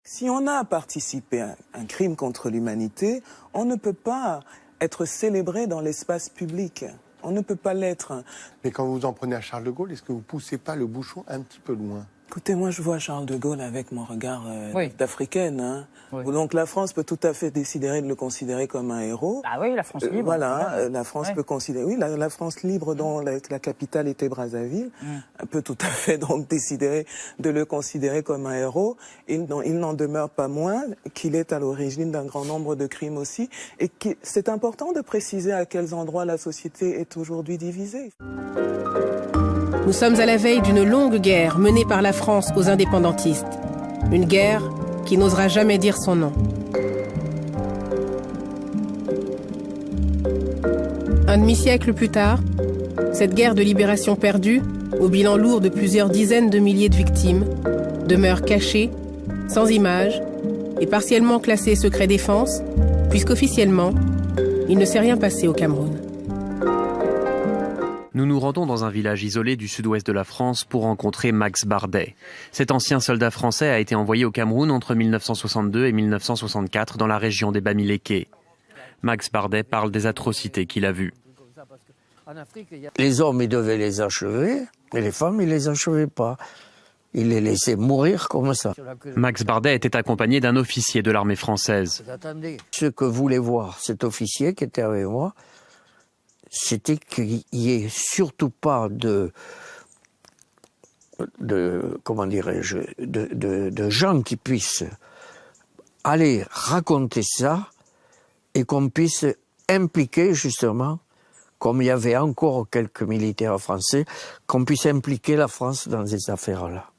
Si on a participé à un crime contre l'humanité, on ne peut pas être célébré dans l'espace public. On ne peut pas l'être. Mais quand vous en prenez à Charles de Gaulle, est-ce que vous poussez pas le bouchon un petit peu loin? Écoutez, moi je vois Charles de Gaulle avec mon regard d'Africaine. Hein. Oui. Donc la France peut tout à fait décider de le considérer comme un héros. Ah oui, la France libre. Voilà, la France peut considérer... Oui, la France libre dont la capitale était Brazzaville peut tout à fait donc décider de le considérer comme un héros. Il n'en demeure pas moins qu'il est à l'origine d'un grand nombre de crimes aussi. Et c'est important de préciser à quels endroits la société est aujourd'hui divisée. Nous sommes à la veille d'une longue guerre menée par la France aux indépendantistes. Une guerre qui n'osera jamais dire son nom. Un demi-siècle plus tard, cette guerre de libération perdue, au bilan lourd de plusieurs dizaines de milliers de victimes, demeure cachée, sans images et partiellement classée secret défense, puisqu'officiellement, il ne s'est rien passé au Cameroun. Nous nous rendons dans un village isolé du sud-ouest de la France pour rencontrer Max Bardet. Cet ancien soldat français a été envoyé au Cameroun entre 1962 et 1964 dans la région des Bamileke. Max Bardet parle des atrocités qu'il a vues. Les hommes, ils devaient les achever, et les femmes, ils les achevaient pas. Ils les laissaient mourir comme ça. Max Bardet était accompagné d'un officier de l'armée française. Ce que voulait voir cet officier qui était avec moi, c'était qu'il n'y ait surtout pas de gens qui puissent aller raconter ça et qu'on puisse impliquer justement, comme il y avait encore quelques militaires français, qu'on puisse impliquer la France dans ces affaires-là.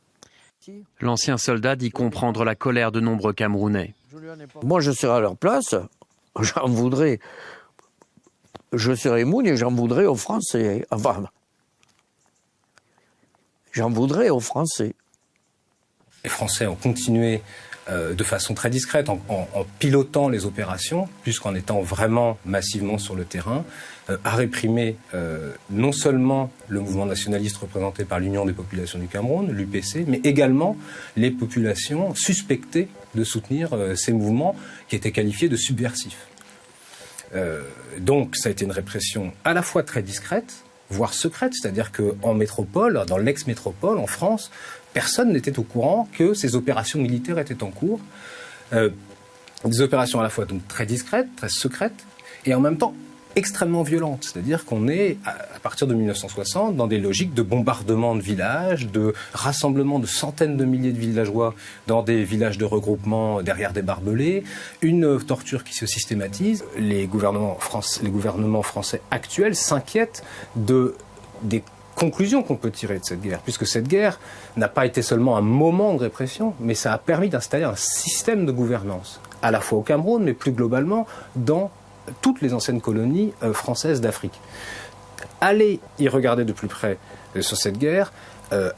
L'ancien soldat dit comprendre la colère de nombreux Camerounais. Moi, je serais à leur place, j'en voudrais. Je serais mouille et j'en voudrais aux Français. Enfin, j'en voudrais aux Français. Les Français ont continué de façon très discrète, en pilotant les opérations, plus qu'en étant vraiment massivement sur le terrain, à réprimer non seulement le mouvement nationaliste représenté par l'Union des populations du Cameroun, l'UPC, mais également les populations suspectées de soutenir ces mouvements qui étaient qualifiés de subversifs. Donc ça a été une répression à la fois très discrète, voire secrète, c'est-à-dire qu'en métropole, dans l'ex-métropole, en France, personne n'était au courant que ces opérations militaires étaient en cours. Des opérations à la fois donc très discrètes, très secrètes, et en même temps extrêmement violentes. C'est-à-dire qu'on est, à partir de 1960, dans des logiques de bombardement de villages, de rassemblement de centaines de milliers de villageois dans des villages de regroupement derrière des barbelés, une torture qui se systématise. Les gouvernements français actuels s'inquiètent des conclusions qu'on peut tirer de cette guerre, puisque cette guerre n'a pas été seulement un moment de répression, mais ça a permis d'installer un système de gouvernance, à la fois au Cameroun, mais plus globalement dans toutes les anciennes colonies françaises d'Afrique. Aller y regarder de plus près sur cette guerre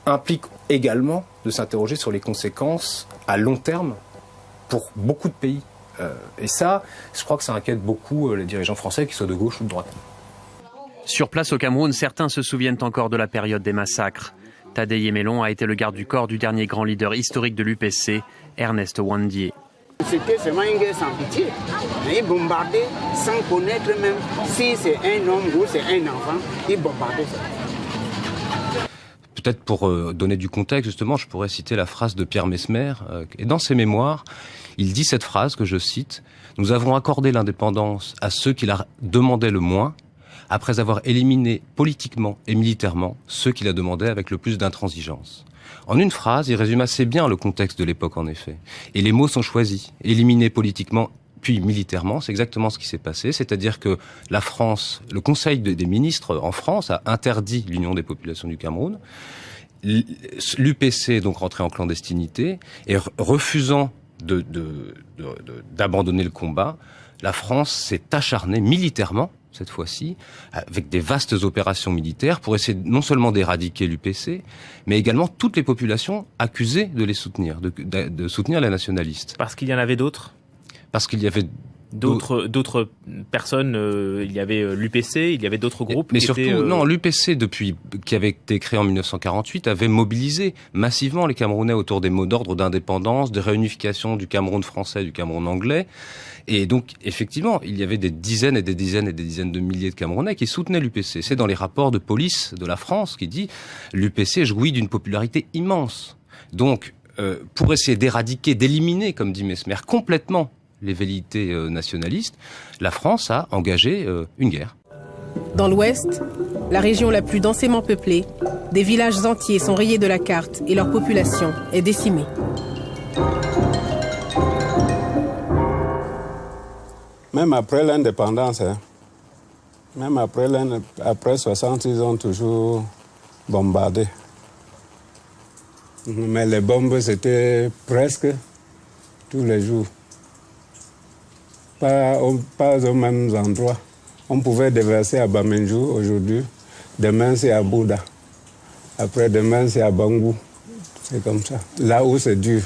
implique également de s'interroger sur les conséquences à long terme pour beaucoup de pays. Et ça, je crois que ça inquiète beaucoup les dirigeants français, qu'ils soient de gauche ou de droite. Sur place au Cameroun, certains se souviennent encore de la période des massacres. Tadei Yemelon a été le garde du corps du dernier grand leader historique de l'UPC, Ernest Ouandié. C'était seulement une guerre sans pitié. Ils bombardaient sans connaître même si c'est un homme ou c'est un enfant. Ils bombardaient ça. Peut-être pour donner du contexte, justement, je pourrais citer la phrase de Pierre Messmer. Et dans ses mémoires, il dit cette phrase que je cite: « Nous avons accordé l'indépendance à ceux qui la demandaient le moins, après avoir éliminé politiquement et militairement ceux qui la demandaient avec le plus d'intransigeance. » En une phrase, il résume assez bien le contexte de l'époque, en effet. Et les mots sont choisis. Éliminer politiquement, puis militairement, c'est exactement ce qui s'est passé. C'est-à-dire que la France, le Conseil des ministres en France a interdit l'Union des populations du Cameroun. L'UPC est donc rentré en clandestinité et refusant d'abandonner le combat, la France s'est acharnée militairement, cette fois-ci, avec des vastes opérations militaires pour essayer non seulement d'éradiquer l'UPC, mais également toutes les populations accusées de les soutenir, de soutenir les nationalistes. Parce qu'il y en avait d'autres ? Parce qu'il y avait d'autres personnes, il y avait l'UPC, il y avait d'autres groupes. Mais qui surtout, étaient, non, l'UPC, qui avait été créé en 1948, avait mobilisé massivement les Camerounais autour des mots d'ordre d'indépendance, de réunification du Cameroun français et du Cameroun anglais. Et donc, effectivement, il y avait des dizaines et des dizaines et des dizaines de milliers de Camerounais qui soutenaient l'UPC. C'est dans les rapports de police de la France qui dit l'UPC jouit d'une popularité immense. Donc, pour essayer d'éradiquer, d'éliminer, comme dit Messmer, complètement les velléités nationalistes, la France a engagé une guerre. Dans l'Ouest, la région la plus densément peuplée, des villages entiers sont rayés de la carte et leur population est décimée. Même après l'indépendance, même après 60, ils ont toujours bombardé. Mais les bombes, c'était presque tous les jours. Pas aux mêmes endroits. On pouvait déverser à Bamenjou aujourd'hui. Demain, c'est à Bouddha. Après-demain, c'est à Bangou. C'est comme ça. Là où c'est dur.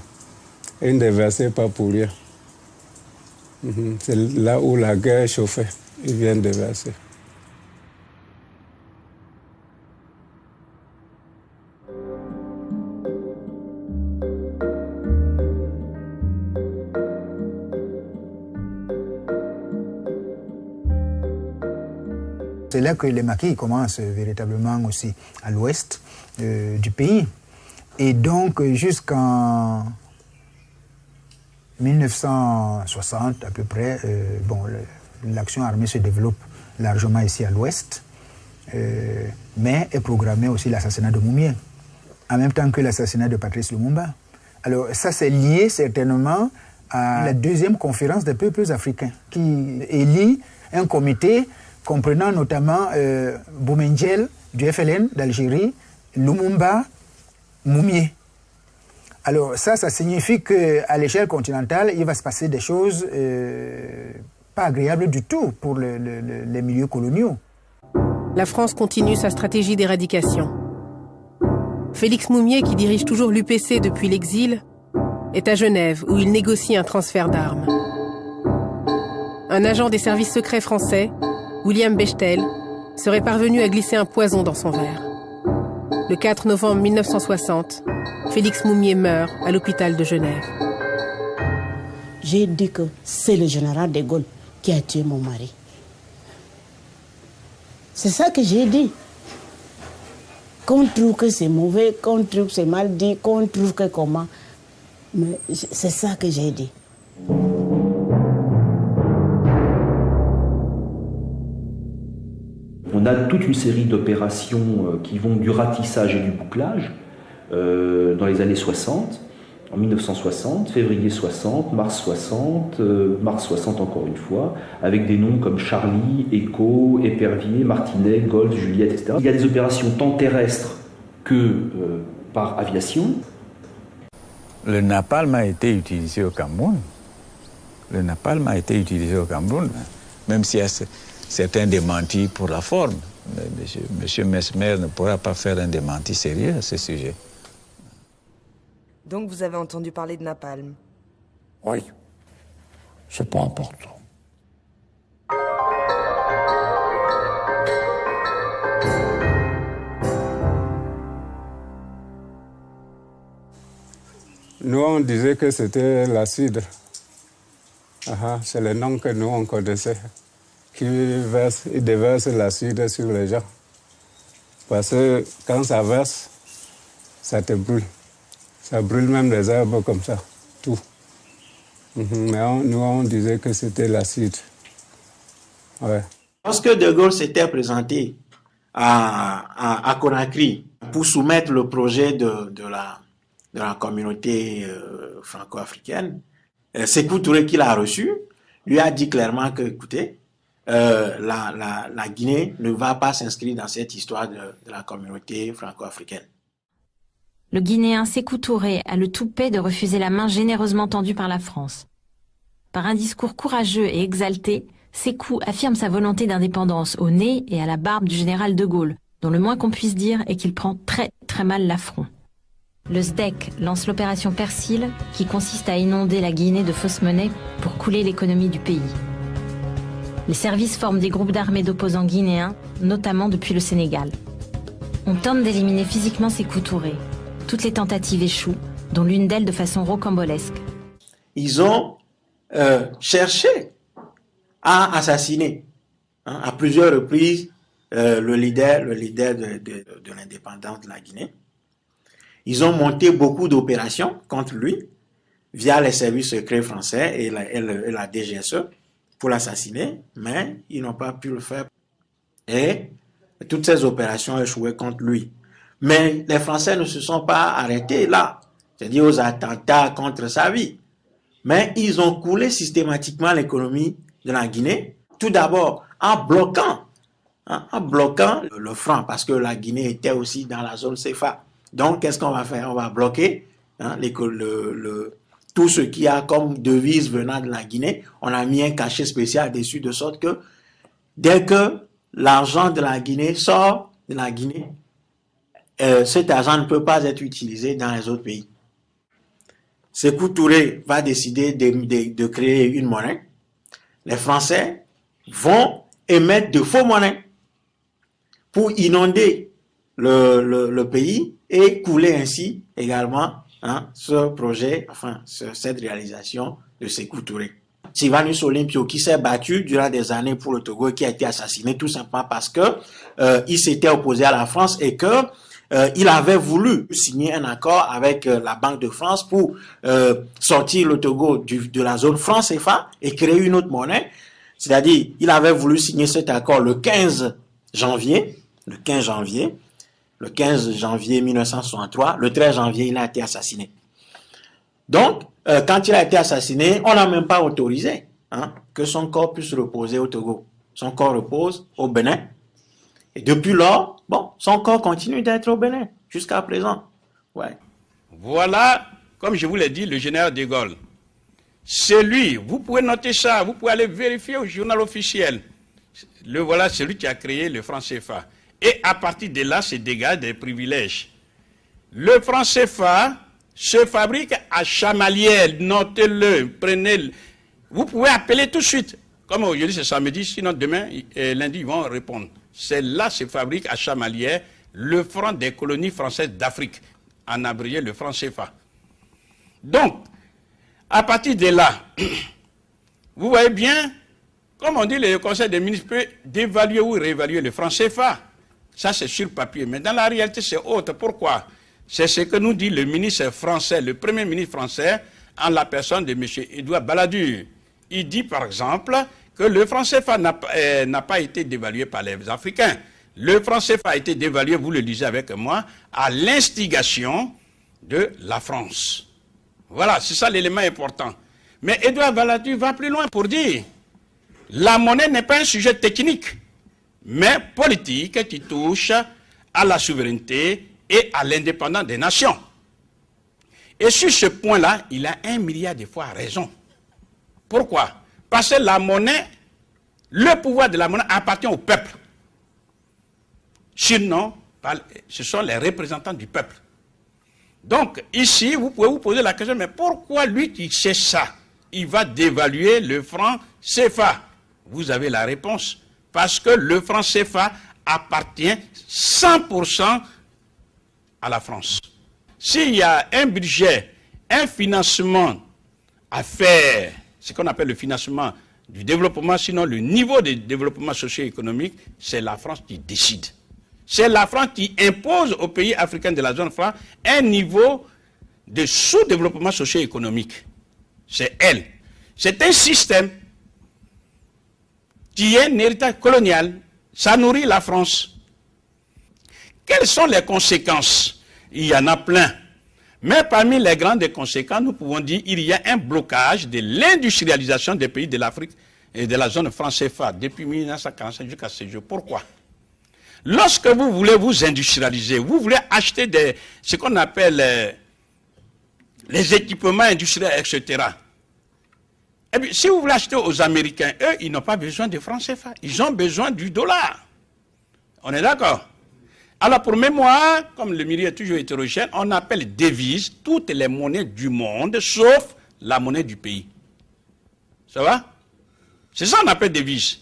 Et ils ne déversaient pas pour rien. C'est là où la guerre chauffait. Ils viennent déverser. C'est là que les maquis commencent véritablement aussi à l'ouest du pays. Et donc jusqu'en 1960 à peu près, l'action armée se développe largement ici à l'ouest, mais est programmé aussi l'assassinat de Moumié, en même temps que l'assassinat de Patrice Lumumba. Alors ça c'est lié certainement à la deuxième conférence des peuples africains qui élit un comité comprenant notamment Boumendjel du FLN d'Algérie, Lumumba, Moumié. Alors ça signifie qu'à l'échelle continentale, il va se passer des choses pas agréables du tout pour les milieux coloniaux. La France continue sa stratégie d'éradication. Félix Moumié, qui dirige toujours l'UPC depuis l'exil, est à Genève où il négocie un transfert d'armes. Un agent des services secrets français, William Bechtel, serait parvenu à glisser un poison dans son verre. Le 4 novembre 1960, Félix Moumié meurt à l'hôpital de Genève. J'ai dit que c'est le général de Gaulle qui a tué mon mari. C'est ça que j'ai dit. Qu'on trouve que c'est mauvais, qu'on trouve que c'est mal dit, qu'on trouve que comment. Mais c'est ça que j'ai dit. On a toute une série d'opérations qui vont du ratissage et du bouclage dans les années 60, en 1960, février 60, mars 60, mars 60 encore une fois, avec des noms comme Charlie, Echo, Épervier, Martinet, Gold, Juliette, etc. Il y a des opérations tant terrestres que par aviation. Le napalm a été utilisé au Cameroun. Le napalm a été utilisé au Cameroun, même s'il y a certains démentis pour la forme. Monsieur Messmer ne pourra pas faire un démenti sérieux à ce sujet. Donc vous avez entendu parler de napalm? Oui, c'est pas important. Nous, on disait que c'était l'acide. C'est le nom que nous, on connaissait. Qui déverse l'acide sur les gens. Parce que quand ça verse, ça te brûle. Ça brûle même les herbes comme ça, tout. Mais nous, on disait que c'était l'acide. Ouais. Lorsque De Gaulle s'était présenté à Conakry pour soumettre le projet de la communauté franco-africaine, Sékou Touré, qui l'a reçu, lui a dit clairement que, écoutez, la Guinée ne va pas s'inscrire dans cette histoire de la communauté franco-africaine. Le Guinéen Sékou Touré a le toupet de refuser la main généreusement tendue par la France. Par un discours courageux et exalté, Sékou affirme sa volonté d'indépendance au nez et à la barbe du général de Gaulle, dont le moins qu'on puisse dire est qu'il prend très très mal l'affront. Le SDEC lance l'opération Persil, qui consiste à inonder la Guinée de fausses monnaies pour couler l'économie du pays. Les services forment des groupes d'armées d'opposants guinéens, notamment depuis le Sénégal. On tente d'éliminer physiquement Sékou Touré. Toutes les tentatives échouent, dont l'une d'elles de façon rocambolesque. Ils ont cherché à assassiner à plusieurs reprises le leader de l'indépendance de la Guinée. Ils ont monté beaucoup d'opérations contre lui via les services secrets français et la DGSE pour l'assassiner, mais ils n'ont pas pu le faire. Et toutes ces opérations ont échoué contre lui. Mais les Français ne se sont pas arrêtés là, c'est-à-dire aux attentats contre sa vie. Mais ils ont coulé systématiquement l'économie de la Guinée, tout d'abord en bloquant le franc, parce que la Guinée était aussi dans la zone CFA. Donc, qu'est-ce qu'on va faire? On va bloquer tout ce qui a comme devise venant de la Guinée. On a mis un cachet spécial dessus, de sorte que dès que l'argent de la Guinée sort de la Guinée, cet argent ne peut pas être utilisé dans les autres pays. Sékou Touré va décider de créer une monnaie. Les Français vont émettre de faux monnaies pour inonder le pays et couler ainsi également ce projet, cette réalisation de Sékou Touré. Sylvanus Olympio, qui s'est battu durant des années pour le Togo, qui a été assassiné tout simplement parce que il s'était opposé à la France et que il avait voulu signer un accord avec la Banque de France pour sortir le Togo de la zone franc CFA et créer une autre monnaie. C'est-à-dire, il avait voulu signer cet accord le 15 janvier 1963. Le 13 janvier, il a été assassiné. Donc, quand il a été assassiné, on n'a même pas autorisé que son corps puisse reposer au Togo. Son corps repose au Bénin. Et depuis lors, son corps continue d'être au Bénin, jusqu'à présent. Ouais. Voilà, comme je vous l'ai dit, le général de Gaulle. C'est lui, vous pouvez noter ça, vous pouvez aller vérifier au journal officiel. Voilà celui qui a créé le franc CFA. Et à partir de là, se dégage des privilèges. Le franc CFA se fabrique à Chamalières, notez-le, prenez-le. Vous pouvez appeler tout de suite. Comme aujourd'hui c'est samedi, sinon demain, lundi, ils vont répondre. C'est là se fabrique à Chamalières le franc des colonies françaises d'Afrique, en abrégé le franc CFA. Donc, à partir de là, vous voyez bien, comme on dit, le Conseil des ministres peut dévaluer ou réévaluer le franc CFA. Ça, c'est sur papier. Mais dans la réalité, c'est autre. Pourquoi? C'est ce que nous dit le ministre français, le premier ministre français, en la personne de M. Édouard Balladur. Il dit, par exemple, que le franc CFA n'a pas été dévalué par les Africains. Le franc CFA a été dévalué, vous le lisez avec moi, à l'instigation de la France. Voilà, c'est ça l'élément important. Mais Édouard Balladur va plus loin pour dire la monnaie n'est pas un sujet technique, mais politique qui touche à la souveraineté et à l'indépendance des nations. Et sur ce point-là, il a 1 milliard de fois raison. Pourquoi? Parce que la monnaie, le pouvoir de la monnaie appartient au peuple. Sinon, ce sont les représentants du peuple. Donc, ici, vous pouvez vous poser la question, mais pourquoi lui qui sait ça, il va dévaluer le franc CFA? Vous avez la réponse. Parce que le franc CFA appartient 100% à la France. S'il y a un budget, un financement à faire, ce qu'on appelle le financement du développement, sinon le niveau de développement socio-économique, c'est la France qui décide. C'est la France qui impose aux pays africains de la zone franc un niveau de sous-développement socio-économique. C'est elle. C'est un système qui est un héritage colonial. Ça nourrit la France. Quelles sont les conséquences? Il y en a plein. Mais parmi les grandes conséquences, nous pouvons dire qu'il y a un blocage de l'industrialisation des pays de l'Afrique et de la zone franc CFA depuis 1945 jusqu'à ce jour. Pourquoi? Lorsque vous voulez vous industrialiser, vous voulez acheter ce qu'on appelle les équipements industriels, etc. Et puis, si vous voulez acheter aux Américains, eux, ils n'ont pas besoin de francs CFA. Ils ont besoin du dollar. On est d'accord? Alors, pour mémoire, comme le milieu est toujours hétérogène, on appelle devise toutes les monnaies du monde, sauf la monnaie du pays. Ça va? C'est ça qu'on appelle devise.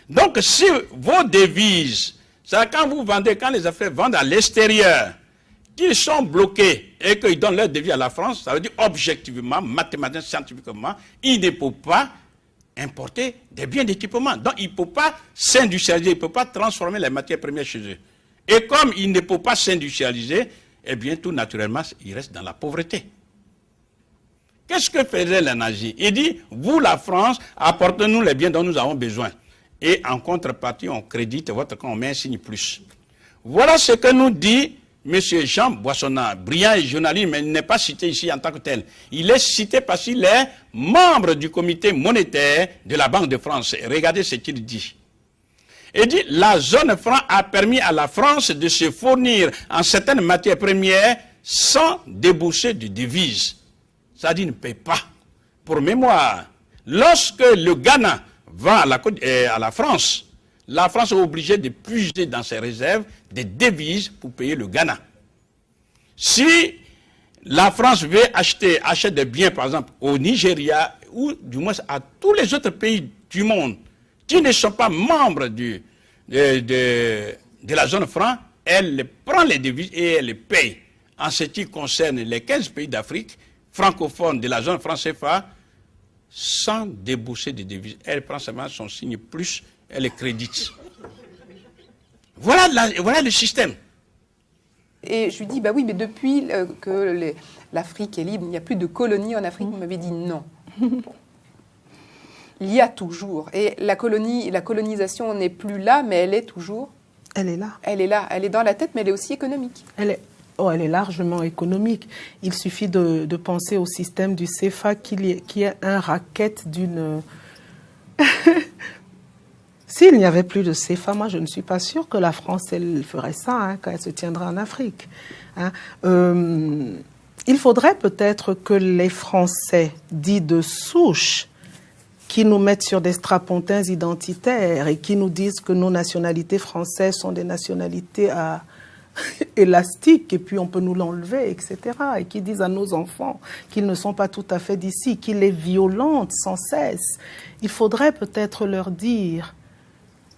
Donc, si vos devises, c'est quand vous vendez, quand les Africains vendent à l'extérieur, qu'ils sont bloqués et qu'ils donnent leur devis à la France, ça veut dire objectivement, mathématiquement, scientifiquement, ils ne peuvent pas importer des biens d'équipement. Donc, ils ne peuvent pas s'industrialiser, ils ne peuvent pas transformer les matières premières chez eux. Et comme ils ne peuvent pas s'industrialiser, eh bien, tout naturellement, ils restent dans la pauvreté. Qu'est-ce que faisait les nazis? Il dit, vous, la France, apportez-nous les biens dont nous avons besoin. Et en contrepartie, on crédite votre camp, on met un signe plus. Voilà ce que nous dit M. Jean Boissonnat, brillant et journaliste, mais il n'est pas cité ici en tant que tel. Il est cité parce qu'il est membre du comité monétaire de la Banque de France. Et regardez ce qu'il dit. Il dit, la zone franc a permis à la France de se fournir en certaines matières premières sans débourser de devises. Ça dit, ne paye pas. Pour mémoire, lorsque le Ghana va à la France est obligée de puiser dans ses réserves des devises pour payer le Ghana. Si la France veut achète des biens, par exemple, au Nigeria, ou du moins à tous les autres pays du monde, qui ne sont pas membres de la zone franc, elle prend les devises et elle les paye. En ce qui concerne les 15 pays d'Afrique francophones de la zone franc CFA, sans débourser de devises, elle prend seulement son signe plus, elle les crédite. Voilà le système. Et je lui dis, bah oui, mais depuis que l'Afrique est libre, il n'y a plus de colonies en Afrique. Vous m'avez dit non. Il y a toujours. Et la colonisation n'est plus là, mais elle est toujours. Elle est là. Elle est là. Elle est dans la tête, mais elle est aussi économique. Elle est largement économique. Il suffit de penser au système du CFA qui est un racket d'une... S'il n'y avait plus de CFA, moi je ne suis pas sûre que la France elle ferait ça quand elle se tiendra en Afrique. Il faudrait peut-être que les Français dits de souche qui nous mettent sur des strapontins identitaires et qui nous disent que nos nationalités françaises sont des nationalités élastiques et puis on peut nous l'enlever, etc. Et qui disent à nos enfants qu'ils ne sont pas tout à fait d'ici, qu'ils les violentent sans cesse. Il faudrait peut-être leur dire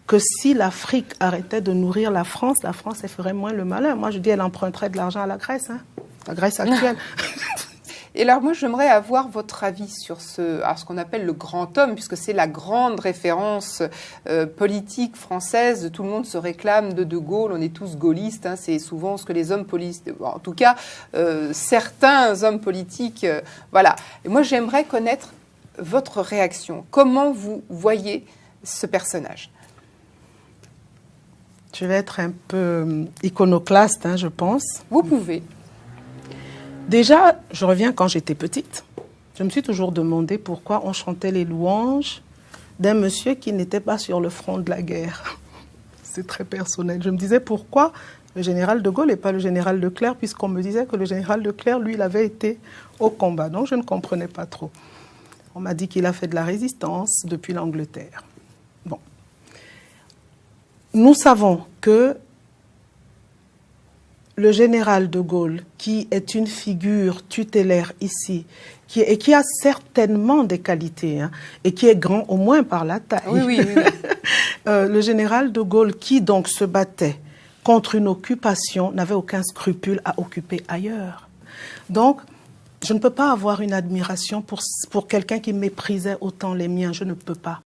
que si l'Afrique arrêtait de nourrir la France, elle ferait moins le malin. Moi, je dis, elle emprunterait de l'argent à la Grèce, la Grèce actuelle. Et alors, moi, j'aimerais avoir votre avis sur ce qu'on appelle le grand homme, puisque c'est la grande référence politique française. Tout le monde se réclame de Gaulle, on est tous gaullistes. C'est souvent ce que les hommes politiques... En tout cas, certains hommes politiques... voilà. Et moi, j'aimerais connaître votre réaction. Comment vous voyez ce personnage ? Je vais être un peu iconoclaste, je pense. Vous pouvez. Déjà, je reviens quand j'étais petite. Je me suis toujours demandé pourquoi on chantait les louanges d'un monsieur qui n'était pas sur le front de la guerre. C'est très personnel. Je me disais pourquoi le général de Gaulle et pas le général Leclerc, puisqu'on me disait que le général Leclerc, lui, il avait été au combat. Donc, je ne comprenais pas trop. On m'a dit qu'il a fait de la résistance depuis l'Angleterre. Bon. Nous savons que le général de Gaulle, qui est une figure tutélaire ici, qui a certainement des qualités, et qui est grand au moins par la taille. Oui. Le général de Gaulle, qui donc se battait contre une occupation, n'avait aucun scrupule à occuper ailleurs. Donc, je ne peux pas avoir une admiration pour quelqu'un qui méprisait autant les miens, je ne peux pas.